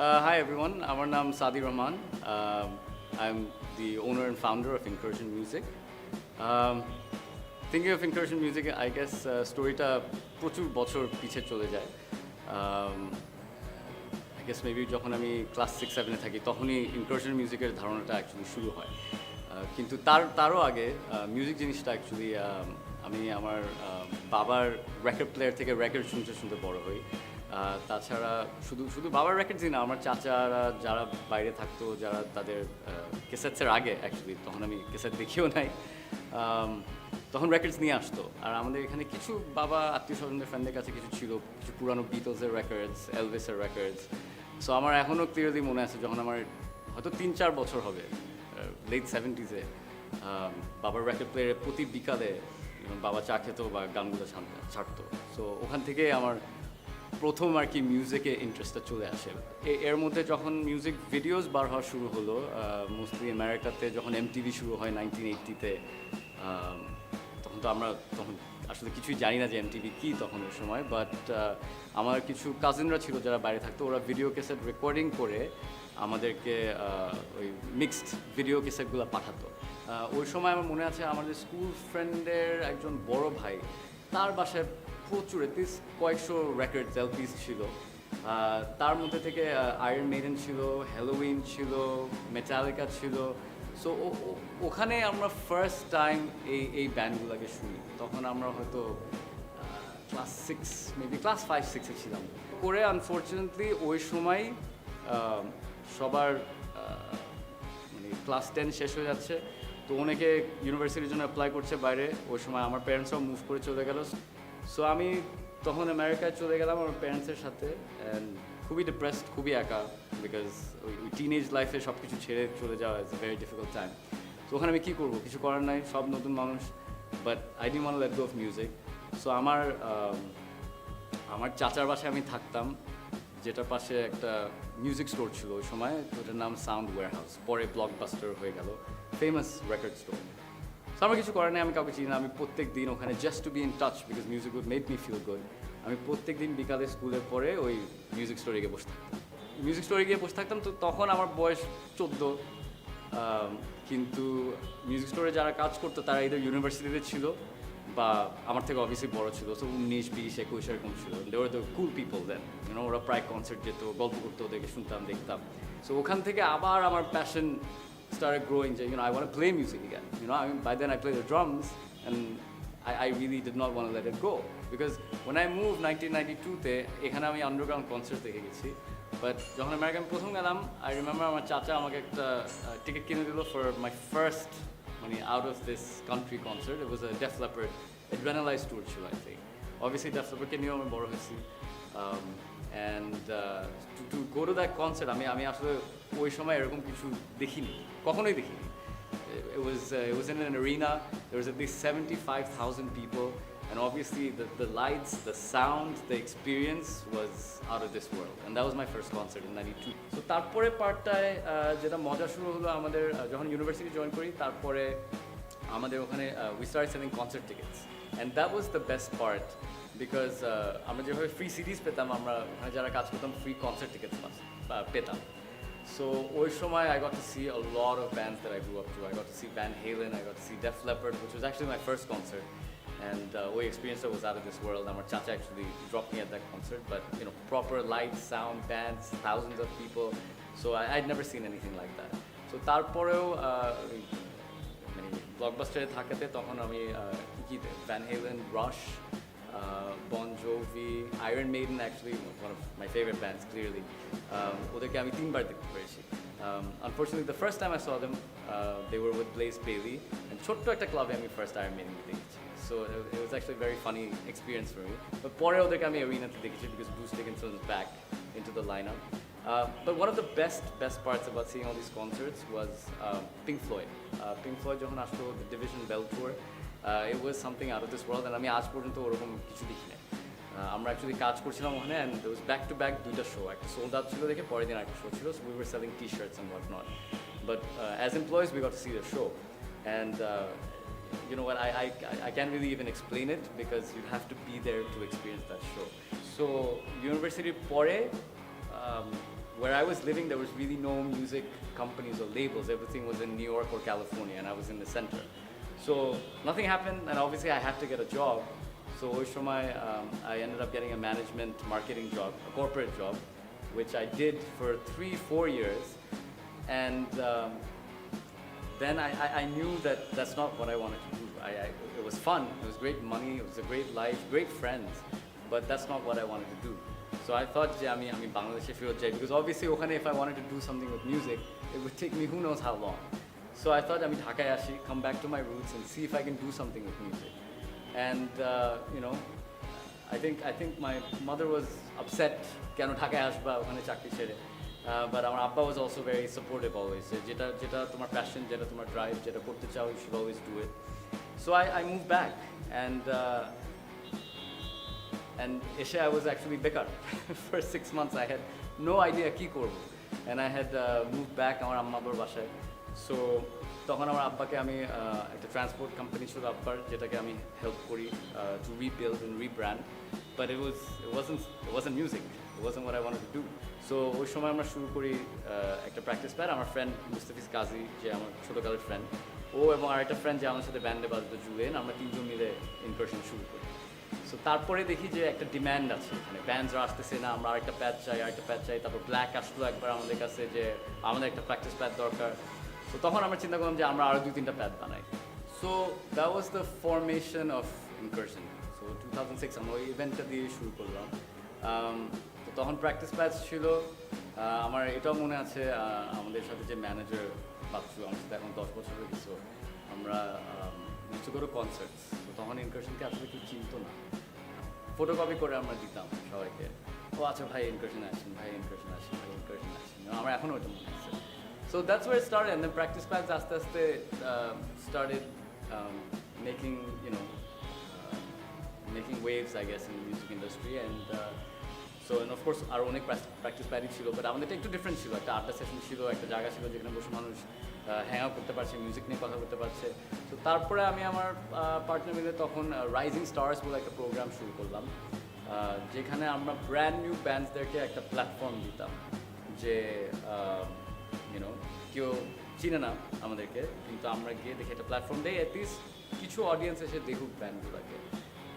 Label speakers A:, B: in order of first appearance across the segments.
A: Hi everyone, আমার নাম Saadi Rahman. I'm the owner and founder of Incursion Music. Um, Thinking of Incursion Music, I guess storyটা প্রচুর বছর পিছে চলে যায়. Um, I guess maybe যখন আমি ক্লাস 6-7-এ থাকি তখনই Incursion Musicের ধারণাটা অ্যাকচুয়ালি শুরু হয়. কিন্তু তারও আগে মিউজিক জিনিসটা অ্যাকচুয়ালি আমি আমার বাবার রেকর্ড প্লেয়ার থেকে রেকর্ড শুনতে বড় হই। তাছাড়া শুধু বাবার রেকর্ডসই না, আমার চাচারা যারা বাইরে থাকতো, যারা তাদের ক্যাসেটসের আগে অ্যাকচুয়ালি, তখন আমি ক্যাসেট দেখিও নাই, তখন রেকর্ডস নিয়ে আসতো। আর আমাদের এখানে কিছু বাবা আত্মীয় স্বজনদের ফ্রেন্ডদের কাছে কিছু ছিল, কিছু পুরানো বিটলসের রেকর্ডস, এলভিসের রেকর্ডস। সো আমার এখনও ক্লিয়ারলি মনে আছে যখন আমার হয়তো 3-4 বছর হবে, লেট 70s-এ বাবার রেকর্ড প্লেয়ারে প্রতি বিকালে বাবা চা খেত বা গানগুলো ছাড়তো। সো ওখান থেকে আমার প্রথম আর কি মিউজিকে ইন্টারেস্টটা চলে আসে। এর মধ্যে যখন মিউজিক ভিডিওস বার হওয়া শুরু হলো, মোস্টলি আমেরিকাতে যখন MTV শুরু হয় 1980-তে, তখন তো আমরা আসলে কিছুই জানি না যে MTV কী তখন ওই সময়। বাট আমার কিছু কাজিনরা ছিল যারা বাইরে থাকতো, ওরা ভিডিও ক্যাসেট রেকর্ডিং করে আমাদেরকে ওই মিক্সড ভিডিও ক্যাসেটগুলো পাঠাতো। ওই সময় আমার মনে আছে আমাদের স্কুল ফ্রেন্ডের একজন বড় ভাই, তার বাসায় প্রচুর এটলিস্ট কয়েকশো রেকর্ডস এলপিস ছিল। তার মধ্যে থেকে আয়রন মেইডেন ছিল, হ্যালোউইন ছিল, মেটালিকা ছিল। সো ওখানে আমরা ফার্স্ট টাইম এই ব্যান্ডগুলোকে শুনি। তখন আমরা হয়তো ক্লাস 6, মেবি ক্লাস 5-6-এ ছিলাম। করে আনফর্চুনেটলি ওই সময় সবার মানে ক্লাস 10 শেষ হয়ে যাচ্ছে, তো অনেকে ইউনিভার্সিটির জন্য অ্যাপ্লাই করছে বাইরে। ওই সময় আমার প্যারেন্টসরাও মুভ করে চলে গেল। সো আমি তখন আমেরিকায় চলে গেলাম আমার প্যারেন্টসের সাথে, অ্যান্ড খুবই ডিপ্রেসড, খুবই একা, বিকজ ওই টিনেজ লাইফে সব কিছু ছেড়ে চলে যাওয়া is a very difficult time. তো ওখানে আমি কী করবো, কিছু করার নাই, সব নতুন মানুষ, but I didn't want to let go of music. So আমার চাচার বাসায় আমি থাকতাম, যেটার পাশে একটা মিউজিক স্টোর ছিল ওই সময়, ওটার নাম সাউন্ড ওয়্যারহাউস, পরে ব্লকবাস্টার হয়ে গেল, ফেমাস রেকর্ড স্টোর। সো আমার কিছু করার নেই, আমি কাউকে চিনি না, আমি প্রত্যেক দিন ওখানে just to be in touch because music would make me feel good, আমি প্রত্যেক দিন বিকালে স্কুলের পরে ওই মিউজিক স্টোরে গিয়ে বসে থাকতাম। তো তখন আমার বয়স 14, কিন্তু মিউজিক স্টোরে যারা কাজ করতো তারা এদের ইউনিভার্সিটিতে ছিল বা আমার থেকে অবভিয়াসলি বড় ছিল। সো 19, 20, 21 এরকম ছিল। They were the cool people then, ওরা প্রায় কনসার্ট যেত, গল্প করতো, ওদেরকে শুনতাম, দেখতাম। সো ওখান থেকে আবার আমার passion started growing, I want to play music again. By then I played the drums, and I really did not want to let it go. Because when I moved 1992-তে, এখানে আমি আন্ডারগ্রাউন্ড কনসার্ট দেখে গেছি। But যখন American প্রথম গেলাম, I remember আমার চাচা আমাকে একটা টিকিট কিনে দিল for my first out of this country concert. It was a Def Leppard Adrenalize tour ছিল, আই থিঙ্ক। অবভিয়াসলি ডেফ লেপার্ডকে নিয়েও আমি বড় হয়েছি। And to go to that concert, আমি আসলে ওই সময় এরকম কিছু দেখিনি, কখনোই দেখিনি। It was in an arena. There was at least 75,000 people, and obviously the lights, the sound, the experience was out of this world. And that was my first concert in 92. So তারপরে পার্টটায় যেটা মজা শুরু হলো আমাদের যখন university join করি, তারপরে আমাদের ওখানে we started selling concert tickets, and that was the best part because আমরা যেভাবে ফ্রি সিডিজ পেতাম, আমরা ওখানে যারা কাজ করতাম ফ্রি কনসার্ট টিকেটস পেতাম। So ওই সময় I got to see a lot of bands that I grew up to. I got to see Van Halen, I got to see Def Leppard, which was actually my first concert, and ওই experience was out of this world. আমার চাচা actually dropped me at that concert, but proper lights, sound, bands, thousands of people. So I'd never seen anything like that. So তারপরেও ব্লকবাস্টারে থাকাতে তখন আমি Van Halen, Rush, Bon Jovi, Iron Maiden, actually one of my favorite bands, clearly. ওদেরকে আমি 3 বার দেখতে পেরেছি। Unfortunately, the first time I saw them, they were with Blaze Bayley, and ছোট্ট একটা ক্লাবে আমি ফার্স্ট Iron Maiden দেখেছি। So it was actually a very funny experience for me. But পরে ওদেরকে আমি অ্যারিনাতে দেখেছি because Bruce Dickinson was back into the lineup. But one of the best parts about seeing all these concerts was Pink Floyd. Pink Floyd যখন আসলো, the Division Bell tour, it was something out of this world, and আমি আজ পর্যন্ত ওরকম কিছু দেখি না। আমরা অ্যাকচুয়ালি কাজ করছিলাম ওখানে, and it was back to back 2টা শো, একটা সোল্ড আউট ছিল দেখে পরের দিন একটা শো ছিল, so we were selling t-shirts and whatnot. But as employees we got to see the show, and you know what, I can't really even explain it because you have to be there to experience that show. So university পরে where I was living, there was really no music companies or labels. Everything was in New York or California, and I was in the center. So nothing happened, and obviously I had to get a job. So ওই সময় I ended up getting a management marketing job, a corporate job, which I did for 3-4 years. And then I knew that that's not what I wanted to do. It was fun, it was great money, it was a great life, great friends, but that's not what I wanted to do. So I thought যে আমি বাংলাদেশে ফেরত যাই, because obviously ওখানে if I wanted to do something with music, it would take me who knows how long. So I thought আমি ঢাকায় আসি, come back to my roots and see if I can do something with music. And you know, I think my mother was upset কেন ঢাকায় আসবা ওখানে চাকরি ছেড়ে, but আমার আব্বা was also very supportive always. যেটা তোমার passion, যেটা তোমার drive, যেটা করতে চাও, you should always do it. So I moved back, and এসে I was actually বেকার for 6 months. I had no idea কি করব, and I had moved back আমার আম্মার বাসায়. So তখন আমার আব্বাকে আমি একটা ট্রান্সপোর্ট কোম্পানি ছিল আব্বার, যেটাকে আমি হেল্প করি to rebuild and rebrand, but it wasn't music, it wasn't what I wanted to do. So ওই সময় আমরা শুরু করি একটা প্র্যাকটিস প্যাড, আমার ফ্রেন্ড মুস্তাফিজ কাজী, যে আমার ছোটোকালের ফ্রেন্ড, ও এবং আরেকটা ফ্রেন্ড যে আমার সাথে ব্যান্ডে বাজতো জুলেন, আমরা তিনজন মিলে ইনকারশন শুরু করি। সো তারপরে দেখি যে একটা ডিম্যান্ড আছে এখানে, ব্যান্ডসরা আসতেছে না, আমরা আরেকটা প্যাড চাই, তারপর ব্ল্যাক আসলো একবার আমাদের কাছে যে আমাদের একটা প্র্যাকটিস প্যাড দরকার। তো তখন আমরা চিন্তা করলাম যে আমরা আরও 2-3টা প্যাড বানাই। So that was the formation of incursion. So 2006 আমরা ওই ইভেন্টটা দিয়ে শুরু করলাম। তো তখন প্র্যাকটিস প্যাডস ছিল, আমার এটাও মনে আছে আমাদের সাথে যে ম্যানেজার বাচ্চু, আমার সাথে এখন 10 বছর হয়ে গেছে, আমরা কিছু করে কনসার্টস, তো তখন ইনকারশনকে আসলে কেউ চিনতো না, ফটোকপি করে আমরা দিতাম সবাইকে, ও আচ্ছা ভাই ইনকারশনে আসেন, আমার এখনও ওটা মনে আছে। So that's where it started, and then practice pads aste started making, you know, making waves, I guess, in the music industry. And so, and of course our অনেক practice pad ছিল, but আমাদেরটা একটু different ছিল, একটা আড্ডা session ছিল, একটা জায়গা ছিল যেখানে বসে মানুষ হ্যাং আউট করতে পারছে, মিউজিক নিয়ে কথা বলতে পারছে। তো তারপরে আমি আমার পার্টনার মিলে তখন রাইজিং স্টার্স বলে একটা প্রোগ্রাম শুরু করলাম, যেখানে আমরা ব্র্যান্ড নিউ ব্যান্ডসদেরকে একটা প্ল্যাটফর্ম দিতাম, যে ইউনো কেউ চিনে না আমাদেরকে, কিন্তু আমরা গিয়ে দেখি একটা প্ল্যাটফর্ম দেই, অ্যাটলিস্ট কিছু অডিয়েন্স এসে দেখুক ব্যান্ডগুলোকে,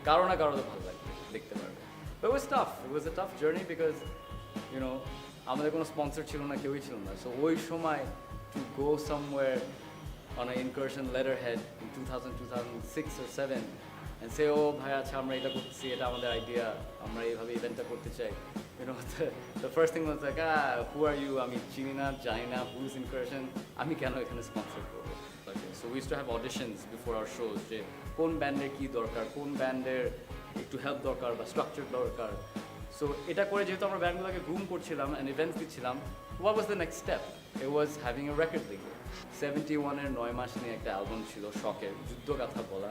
A: কারো না কারো তো ভালো লাগবে, দেখতে পারবে। But it was tough. It was a tough journey because, you know, আমাদের কোনো স্পন্সর ছিল না, কেউই ছিল না। সো ওই সময় to go somewhere on an incursion letterhead in 2006 or 2007 and say, oh ভাই আচ্ছা আমরা এটা করতেছি, এটা আমাদের আইডিয়া, আমরা এইভাবে ইভেন্টটা করতে চাই, you know, the first thing was like, who are you? আমি চিনি না, জানি না, who is incursion, আমি কেন এখানে স্পন্সর করবো? So we used to have auditions before our shows, যে কোন ব্যান্ডের কী দরকার, কোন ব্যান্ডের একটু হেল্প দরকার বা স্ট্রাকচার দরকার। সো এটা করে যেহেতু আমরা ব্যান্ডগুলোকে গ্রুম করছিলাম অ্যান্ড ইভেন্টস দিচ্ছিলাম, what was the next step? It was having a record label. 71-এর 9 মাস নিয়ে একটা অ্যালবাম ছিল, শখের যুদ্ধগাথা বলা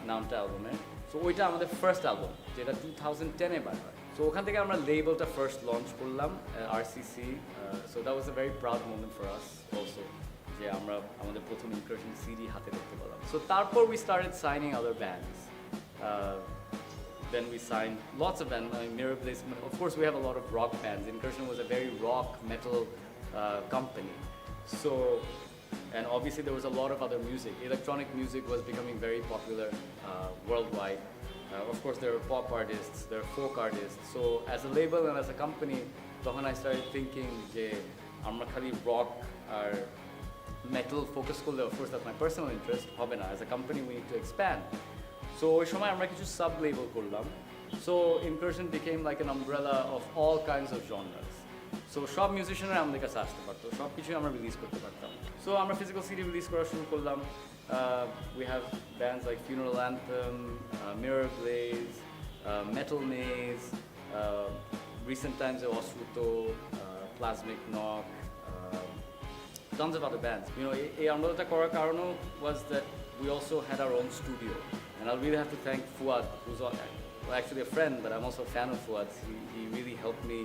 A: নামটা অ্যালবামের। সো ওইটা আমাদের ফার্স্ট অ্যালবাম, যেটা 2010-এ বার হয়। সো ওখান থেকে আমরা লেবেলটা ফার্স্ট লঞ্চ করলাম, RCC. So that was a very proud moment for us also, যে আমরা আমাদের প্রথম ইনকারশন সিডি হাতে দেখতে পেলাম। সো তারপর we started signing other bands. Then we signed lots of bands, Mirror Blaze. Of course, we have a lot of rock bands. Incursion was a very rock metal company. So, and obviously there was a lot of other music. Electronic music was becoming very popular worldwide. Of course, there were pop artists, there were folk artists. So, as a label and as a company, তখন I started thinking যে আমরা খালি rock আর metal focus করলে, of course that's my personal interest, হবে না. As a company we need to expand. So ওই সময় আমরা কিছু সাব লেবেল করলাম। So Incursion became like an umbrella of all kinds of genres. So সব মিউজিশিয়ানরা আমাদের কাছে আসতে পারতো, সব কিছুই আমরা রিলিজ করতে পারতাম। So আমরা ফিজিক্যাল সিডি রিলিজ করা শুরু করলাম। We have bands like Funeral Anthem, Mirror Blaze, Metal Maze, recent times Osruto, Plasmic Knock, tons of other bands. You know, এই আমরাটা করার কারণও was that we also had our own studio. And I'll really have to thank Fuad, who's actually a friend, but I'm also a fan of Fuad's. He really helped me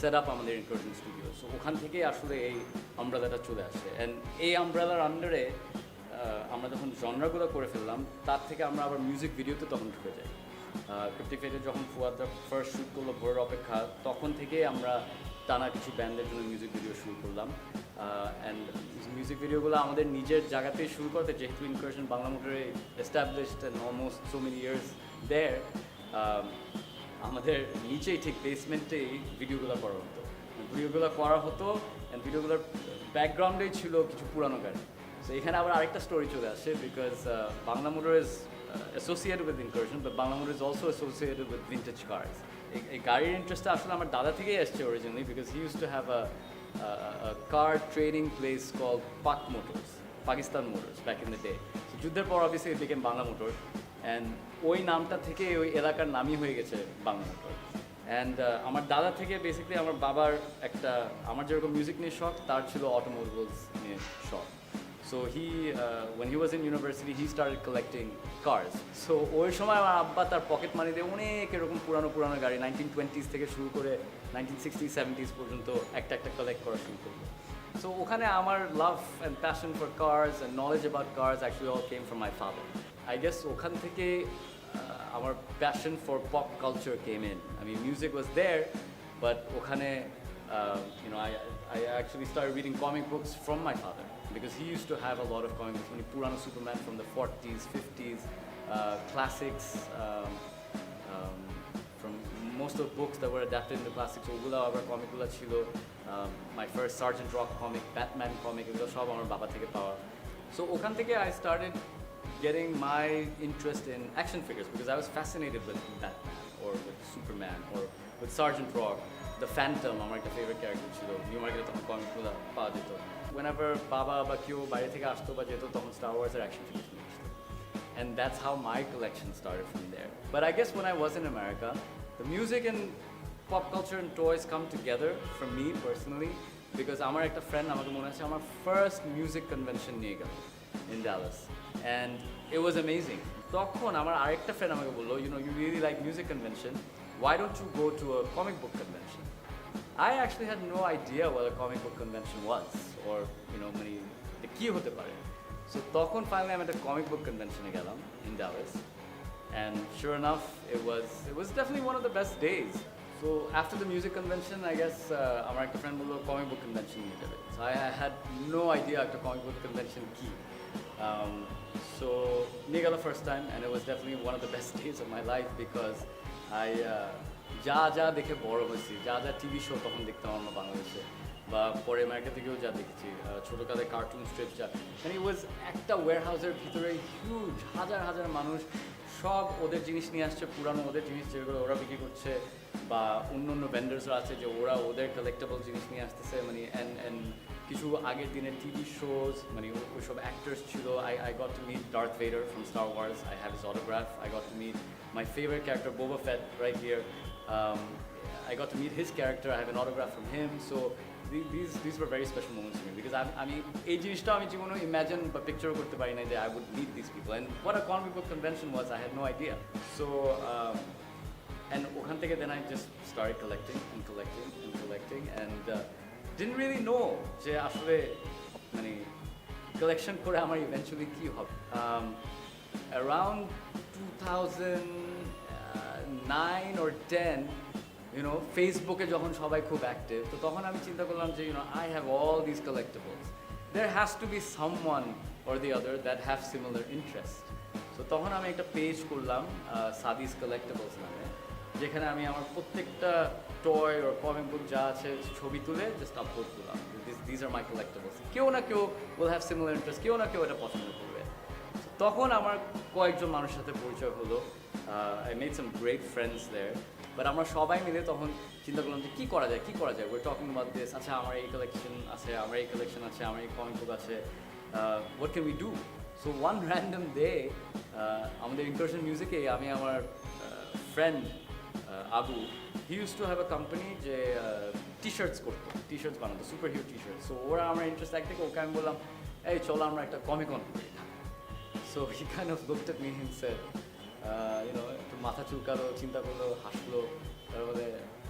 A: set up আমাদের Incursion Studio. So ওখান থেকেই আসলে এই আমব্রেলাটা চলে আসে। And এই আমব্রেলার আন্ডারে আমরা যখন জনরাগুলো করে ফেললাম, তার থেকে আমরা আবার মিউজিক ভিডিওতে তখন ঢুকে যাই। ক্রিপ্টিক ফেটে যখন ফুয়াদটা ফার্স্ট শ্যুট করলো ভোরের অপেক্ষা, তখন থেকেই আমরা টানা কিছু ব্যান্ডের জন্য মিউজিক ভিডিও শুরু করলাম অ্যান্ড মিউজিক ভিডিওগুলো আমাদের নিজের জায়গাতেই শুরু করতে, যেহেতু ইনকারশন বাংলা মোটরে established and almost so many years there, আমাদের নিচেই ঠিক বেসমেন্টেই ভিডিওগুলো করা হতো। ভিডিওগুলো করা হতো অ্যান্ড ভিডিওগুলোর ব্যাকগ্রাউন্ডেই ছিল কিছু পুরানো গাড়ি। সো এখানে আবার আরেকটা স্টোরি চলে আসে, because Bangla motor is associated with incursion, but Bangla Motor is also associated with vintage cars. এই গাড়ির ইন্টারেস্টটা আসলে আমার দাদা থেকেই আসছে originally, because he used to have a car trading place called Pak Motors, Pakistan Motors, back in the day. So যুদ্ধের পর obviously it became Bangla Motor, and ওই নামটা থেকে ওই এলাকার নামই হয়ে গেছে বাংলা মোটর। অ্যান্ড আমার দাদা থেকে বেসিক্যালি আমার বাবার একটা, আমার যেরকম মিউজিক নিয়ে শখ, তার ছিল অটোমোবাইলস নিয়ে শখ। So when he was in university, he started collecting cars. So ওই সময় আমার আব্বা তার পকেট মানি দিয়ে অনেক এরকম পুরানো গাড়ি 1920s থেকে শুরু করে 1960s 70s পর্যন্ত একটা কালেক্ট করা শুরু করলো। So ওখানে আমার love and passion for cars and knowledge about cars actually all came from my father. I guess ওখান থেকে আমার passion for pop culture came in. I mean, music was there, but ওখানে I actually started reading comic books from my father, because he used to have a lot of comic books, many Purana Superman from the 40s, 50s, classics, from most of the books that were adapted into classics. Ogula abar comic gula chilo, my first Sergeant Rock comic, Batman comic, egulo shob amar baba theke pawa. So okhan theke I started getting my interest in action figures, because I was fascinated with Batman or with Superman or with Sergeant Rock. The Phantom, আমার একটা favourite character ছিল, new মার্কেটে তখন কমিকগুলো পাওয়া যেত। Whenever বাবা বা কেউ বাইরে থেকে আসতো বা যেত, তখন Star Wars এর অ্যাকশন ফিগার্স নিয়ে আসতো। And that's how my collection started from there. But I guess when I was in America, the music and pop culture and toys come together for me personally, because আমার একটা friend আমাকে মনে আছে আমার first music convention নিয়ে গেল in Dallas, and it was amazing. তখন আমার আরেকটা ফ্রেন্ড আমাকে বললো, you really like music convention, why don't you go to a comic book convention? I actually had no idea what a comic book convention was, or মানে কি হতে পারে। So তখন finally আমি একটা comic book convention এ গেলাম in Dallas, and sure enough it was definitely one of the best days. So after the music convention, I guess আমার একটা ফ্রেন্ড বললো comic book convention নিয়ে যাবে। So I had no idea একটা comic book convention কি। So নিয়ে গেল first time, and it was definitely one of the best days of my life, because I যা দেখে বড় হয়েছি, যা টিভি শো তখন দেখতাম আমরা বাংলাদেশে, বা পরে আমেরিকা থেকেও যা দেখছি, ছোটোকালে কার্টুন স্ট্রিপ যা, মানে ইট ওয়াজ একটা ওয়্যারহাউসের ভিতরে হিউজ হাজার মানুষ, সব ওদের জিনিস নিয়ে আসছে, পুরানো ওদের জিনিস যেগুলো ওরা বিক্রি করছে, বা অন্য ভেন্ডার্সরা আছে যে ওরা ওদের কালেক্টেবল জিনিস নিয়ে আসতেছে, মানে অ্যান্ড কিছু আগের দিনের টিভি শোজ, মানে ওইসব অ্যাক্টার্স ছিল। I got to meet Darth Vader from Star Wars. I have his autograph. I got to meet my favorite character, Boba Fett, right here. I got to meet his character. I have an autograph from him. So these were very special moments for me, because আমি এই জিনিসটা আমি জীবনে imagine বা পিকচারও করতে পারি না যে I would meet these people. And what a comic book convention was, I had no idea. So and ওখান থেকে then I just started collecting, and didn't really know যে আসলে মানে কালেকশন করে আমার ইভেন্চুয়ালি কি হবে। Around 2009 or 10, ফেসবুকে যখন সবাই খুব অ্যাক্টিভ, তো তখন আমি চিন্তা করলাম যে I have all these collectibles, there has to be someone or the other that have similar interest. So তখন আমি একটা পেজ করলাম Saadi's Collectibles নামে, যেখানে আমি আমার প্রত্যেকটা টয় or comic book যা আছে ছবি তুলে জাস্ট আপলোড করলাম, these are my collectibles. কেউ না কেউ will have similar interest, কেউ না কেউ এটা পছন্দ করবে। তখন আমার কয়েকজন মানুষের সাথে পরিচয় হলো, I made some great friends there, but আমরা সবাই মিলে তখন চিন্তা করলাম যে কী করা যায়, we're talking about this, আচ্ছা আমার এই কালেকশন আছে, আমার এই comic book আছে, what can we do? So one random day, আমাদের ইনকারশন মিউজিকে আমি আমার friend Abu, he used to have a company যে টি-শার্টস করতো, টি-শার্টস বানাতো, সুপার হিরো টি-শার্ট। সো ওরা আমার ইন্টারেস্ট একদিকে, ওকে আমি বললাম এই চলো আমরা একটা কমিকন করি। So he kind of looked at me and said, একটু মাথা চুলকালো, চিন্তা করলো, হাসলো, তারপরে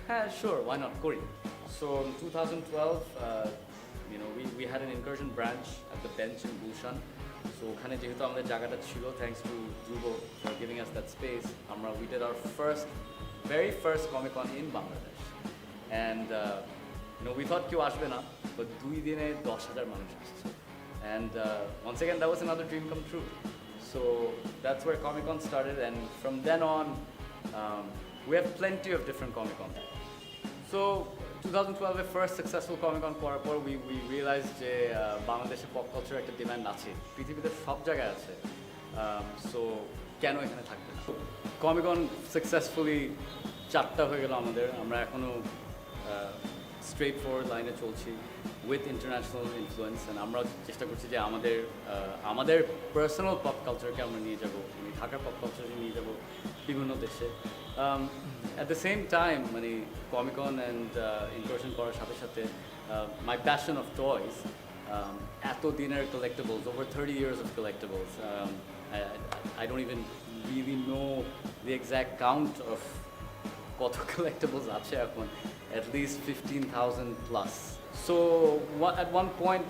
A: হ্যাঁ sure, why not, করি। So in 2012, we had an incursion branch at the bench in Gulshan. So ওখানে যেহেতু আমাদের জায়গাটা ছিল, thanks to Drubo for giving us that space, we did our very first Comic-Con in Bangladesh. And we thought কেউ আসবে না, but 2 দিনে 10,000 মানুষ আসছে. And once again, that was another dream come true. So that's where Comic-Con started, and from then on, we have plenty of different Comic-Con. So 2012 এর first successful Comic-Con করার পর we realized যে বাংলাদেশে pop culture একটা demand আছে, পৃথিবীতে সব জায়গায় আছে, সো কেন এখানে থাকবে না. Comic-Con successfully 4টা হয়ে গেল আমাদের. আমরা এখনও স্ট্রেট ফরওয়ার্ড লাইনে চলছি উইথ ইন্টারন্যাশনাল ইনফ্লুয়েন্স, অ্যান্ড আমরা চেষ্টা করছি যে আমাদের পার্সোনাল পপ কালচারকে আমরা নিয়ে যাবো, ঢাকার পপ কালচারকে নিয়ে যাবো বিভিন্ন দেশে. অ্যাট দ্য সেম টাইম মানে কমিকন অ্যান্ড ইনকারশন করার সাথে সাথে মাই প্যাশন অফ টয়েস, এত দিনের collectibles, over 30 years of collectibles. I don't even really know the exact count of কত collectibles আছে এখন, at least 15,000 plus. So at one point,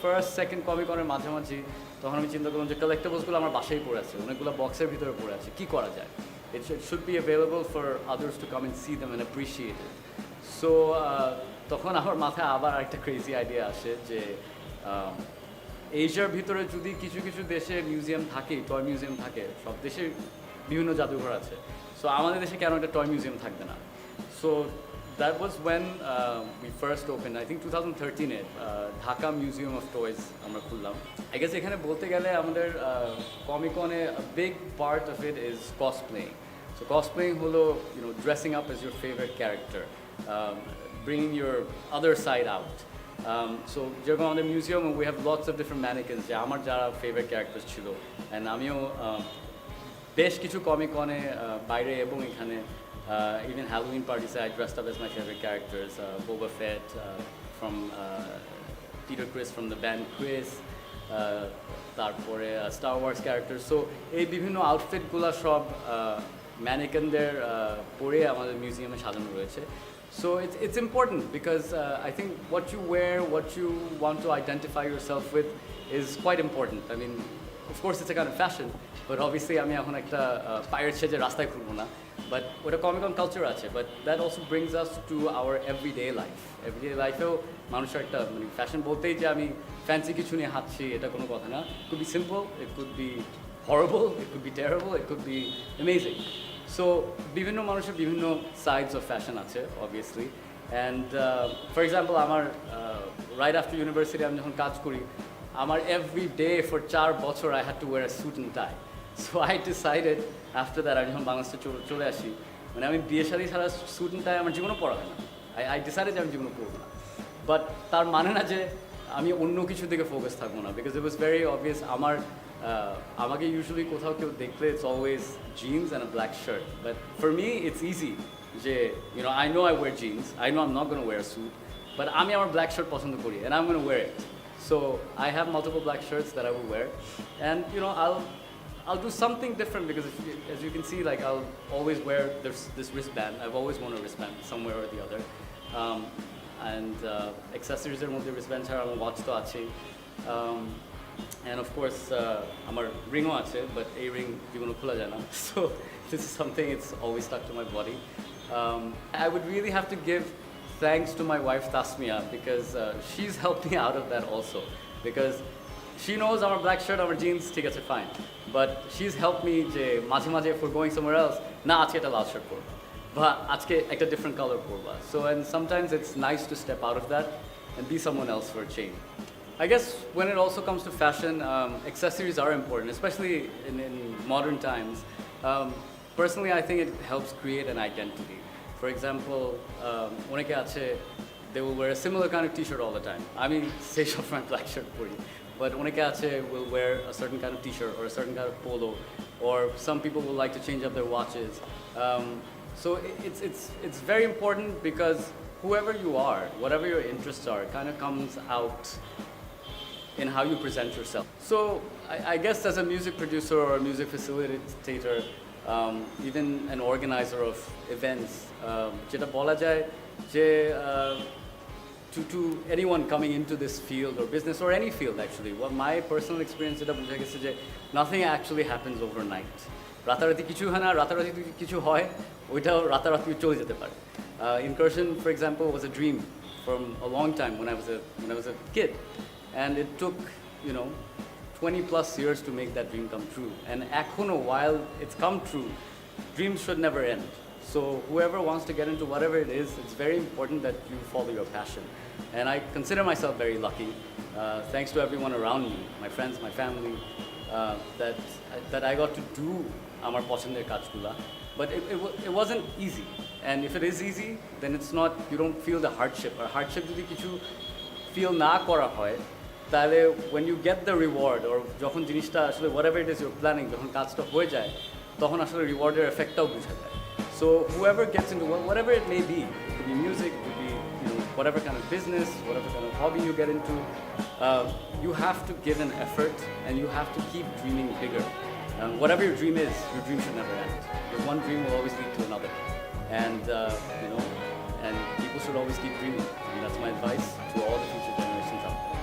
A: first, second Comic-Con-এর মাঝামাঝি তখন আমি চিন্তা করলাম যে collectiblesগুলো আমার বাসায় পড়ে আছে, অনেকগুলো বক্সের ভিতরে পড়ে আছে, কী করা যায়? It should be available for others to come and see them and appreciate it. So তখন আমার মাথায় আবার একটা ক্রেজি আইডিয়া আসে যে এশিয়ার ভিতরে যদি কিছু কিছু দেশে মিউজিয়াম থাকে, টয় মিউজিয়াম থাকে, সব দেশে বিভিন্ন জাদুঘর আছে, সো আমাদের দেশে কেন একটা টয় মিউজিয়াম থাকবে না? So that was when we first opened, I think 2013-এ ঢাকা মিউজিয়াম অফ টয়েস আমরা খুললাম. I guess এখানে বলতে গেলে আমাদের কমিকনে a big part of it is cosplaying. So cosplaying হলো dressing up as your favorite character, bringing your other side out. So যেরকম আমাদের museum we have lots of different mannequins যে আমার যারা ফেভারিট ক্যারেক্টার ছিল, অ্যান্ড আমিও বেশ কিছু কমিকনে বাইরে এবং এখানে even Halloween parties I dressed up as my favorite characters, Boba Fett from Peter Criss from the band Criss, তারপরে Star Wars characters. So এই বিভিন্ন আউটফিটগুলো সব ম্যানিকেনদের পরে আমাদের মিউজিয়ামে সাজানো রয়েছে. So it's important because I think what you wear, what you want to identify yourself with is quite important. I mean, of course it's a kind of fashion, but obviously আমি এখন একটা পাইরেট সেজে রাস্তায় ঘুরবো না, but ওটা Comicon culture আছে, but that also brings us to our everyday life. Everyday লাইফেও মানুষের একটা মানে ফ্যাশন বলতেই যে আমি ফ্যান্সি কিছু নিয়ে হাঁটছি এটা কোনো কথা না. It could be simple, it could be horrible, it could be terrible, it could be amazing. So বিভিন্ন মানুষের বিভিন্ন সাইডস অফ ফ্যাশন আছে অবভিয়াসলি. অ্যান্ড ফর এক্সাম্পল আমার রাইট আফটার ইউনিভার্সিটি আমি যখন কাজ করি, আমার এভরি ডে ফর 4 বছর I had to wear a suit and tie. So I decided after that, আমি যখন বাংলাদেশে চলে আসি, মানে আমি বিয়ে শাদী ছাড়া স্যুট অ্যান্ড টাই আমার জীবনও পরা হয় না. আই ডিসাইডেড যে আমি জীবনও পরবো না, বাট তার মানে না যে আমি অন্য কিছুর দিকে ফোকাস থাকবো না, because it was very obvious. আমাকে ইউজুয়ালি কোথাও কেউ দেখলে it's always jeans and a black shirt, but for me it's easy যে I know I wear jeans, I know I am not gonna wear suit, but আমি আমার black shirt পছন্দ করি and I am gonna wear it. So I have multiple black shirts that I will wear, and I'll do something different because as you can see, like I'll always wear this wristband. I've always worn a wristband somewhere or the other, and accessories are mostly wristband chhara amar watch to ache, and of course amar ring o ache, but a ring jibono khola jay na. So this is something, it's always stuck to my body. I would really have to give thanks to my wife Tasmia, because she's helped me out of that also, because she knows I'm a black shirt, I'm a jeans, ঠিক আছে fine, but she's helped me যে মাঝে মাঝে for going somewhere else, না আজকে একটা লাল shirt পরবো বা আজকে একটা different color পরবা. So and sometimes it's nice to step out of that and be someone else for a change. I guess when it also comes to fashion, accessories are important, especially in modern times. Personally, I think it helps create an identity. For example, অনেকে আছে, they will wear a similar kind of t-shirt all the time. I mean, say shop my black shirt পরি, but অনেকে আছে will wear a certain kind of t-shirt or a certain kind of polo, or some people will like to change up their watches. So it's very important because whoever you are, whatever your interests are, kind of comes out in how you present yourself. So I guess as a music producer or a music facilitator, even an organizer of events, যেটা বলা যায় যে to anyone coming into this field or business or any field actually, what my personal experience যেটা বুঝে গেছে যে nothing actually happens overnight. রাতারাতি কিছু হয় না, রাতারাতি কিছু হয়, ওইটাও রাতারাতি চলে যেতে পারে. Incursion, for example, was a dream from a long time when I was a kid, and it took, you know, 20 plus years to make that dream come true. And ekhono, while it's come true, dreams should never end. So whoever wants to get into whatever it is, it's very important that you follow your passion. And I consider myself very lucky, thanks to everyone around me, my friends, my family, that I got to do amar পছন্দের কাজগুলা. But it wasn't easy. And if it is easy, then it's not, you don't feel the hardship. Or hardship যদি কিছু feel না করা হয়, তাহলে when you get the reward, or যখন জিনিসটা আসলে whatever it is you're planning, যখন কাজটা হয়ে যায়, তখন আসলে রিওয়ার্ডের এফেক্টটাও বোঝা যায়. So whoever gets into whatever it may be, it could be music, it could be, you know, whatever kind of business, whatever kind of hobby you get into, you have to give an effort and you have to keep dreaming bigger. Whatever your dream is, your dream should never end. Your one dream will always lead to another, and you know, and people should always keep dreaming. And that's my advice to all the future generations out there.